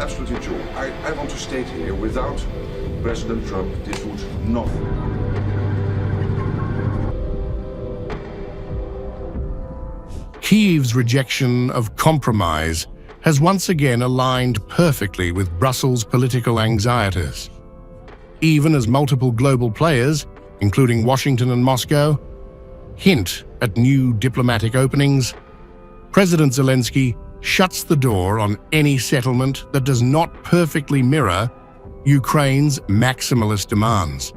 absolutely true. I want to state here, without President Trump, this would not. Kyiv's rejection of compromise has once again aligned perfectly with Brussels' political anxieties. Even as multiple global players, including Washington and Moscow, hint at new diplomatic openings, President Zelensky shuts the door on any settlement that does not perfectly mirror Ukraine's maximalist demands.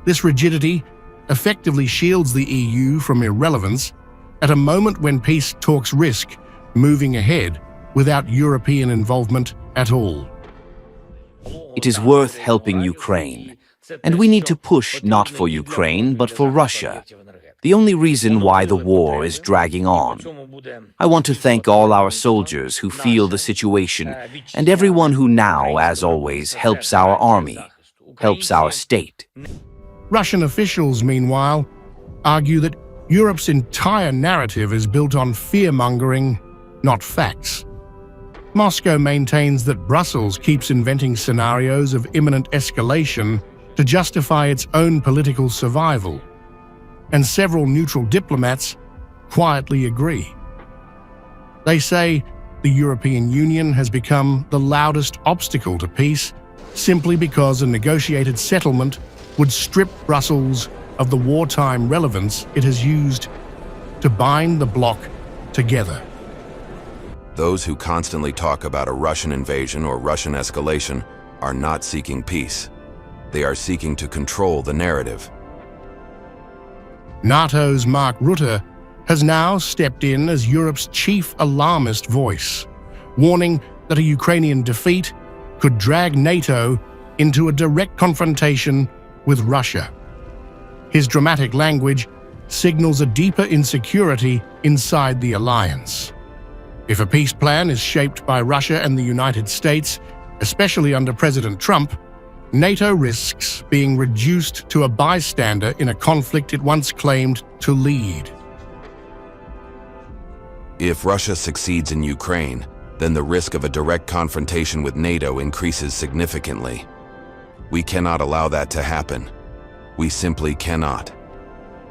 This rigidity effectively shields the EU from irrelevance at a moment when peace talks risk moving ahead without European involvement at all. It is worth helping Ukraine, and we need to push not for Ukraine, but for Russia, the only reason why the war is dragging on. I want to thank all our soldiers who feel the situation and everyone who now, as always, helps our army, helps our state. Russian officials, meanwhile, argue that Europe's entire narrative is built on fear-mongering, not facts. Moscow maintains that Brussels keeps inventing scenarios of imminent escalation to justify its own political survival, and several neutral diplomats quietly agree. They say the European Union has become the loudest obstacle to peace simply because a negotiated settlement would strip Brussels of the wartime relevance it has used to bind the bloc together. Those who constantly talk about a Russian invasion or Russian escalation are not seeking peace. They are seeking to control the narrative. NATO's Mark Rutte has now stepped in as Europe's chief alarmist voice, warning that a Ukrainian defeat could drag NATO into a direct confrontation with Russia. His dramatic language signals a deeper insecurity inside the alliance. If a peace plan is shaped by Russia and the United States, especially under President Trump, NATO risks being reduced to a bystander in a conflict it once claimed to lead. If Russia succeeds in Ukraine, then the risk of a direct confrontation with NATO increases significantly. We cannot allow that to happen. We simply cannot.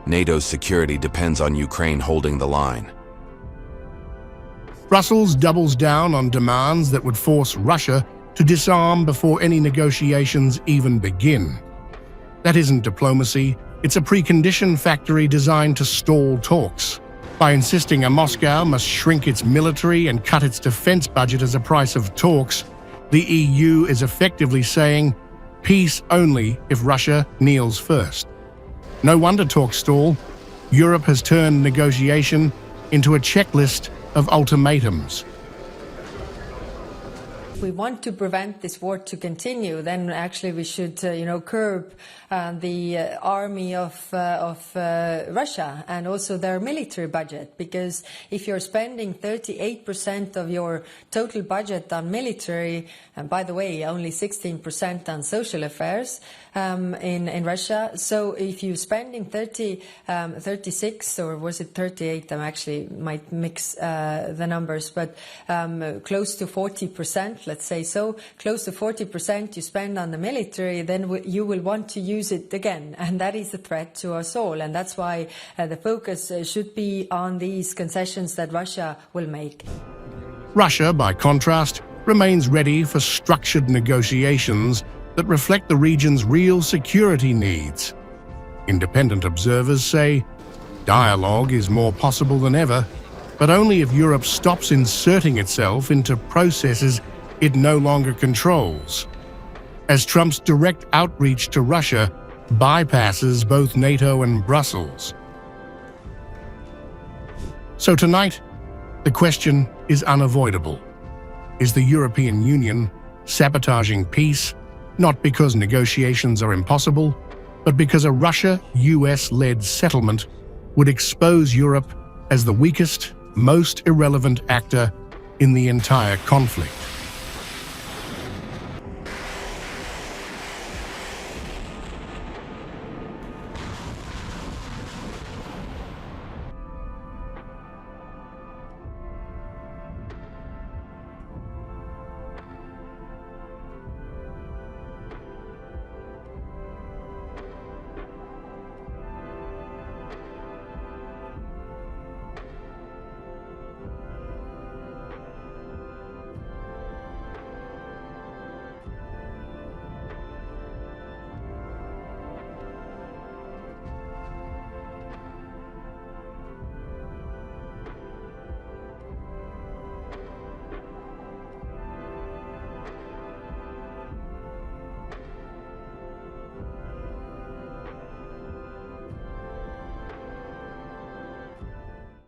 NATO's security depends on Ukraine holding the line. Brussels doubles down on demands that would force Russia to disarm before any negotiations even begin. That isn't diplomacy, it's a precondition factory designed to stall talks. By insisting Moscow must shrink its military and cut its defense budget as a price of talks, the EU is effectively saying, peace only if Russia kneels first. No wonder talks stall. Europe has turned negotiation into a checklist of ultimatums. If we want to prevent this war to continue, then actually we should, curb the army of Russia and also their military budget. Because if you're spending 38% of your total budget on military, and by the way, only 16% on social affairs in Russia. So if you're spending 36, or was it 38? I actually might mix the numbers, but close to 40%, let's say so, close to 40% you spend on the military, then you will want to use it again. And that is a threat to us all. And that's why the focus should be on these concessions that Russia will make. Russia, by contrast, remains ready for structured negotiations that reflect the region's real security needs. Independent observers say dialogue is more possible than ever, but only if Europe stops inserting itself into processes it no longer controls, as Trump's direct outreach to Russia bypasses both NATO and Brussels. So tonight, the question is unavoidable. Is the European Union sabotaging peace, not because negotiations are impossible, but because a Russia-US-led settlement would expose Europe as the weakest, most irrelevant actor in the entire conflict?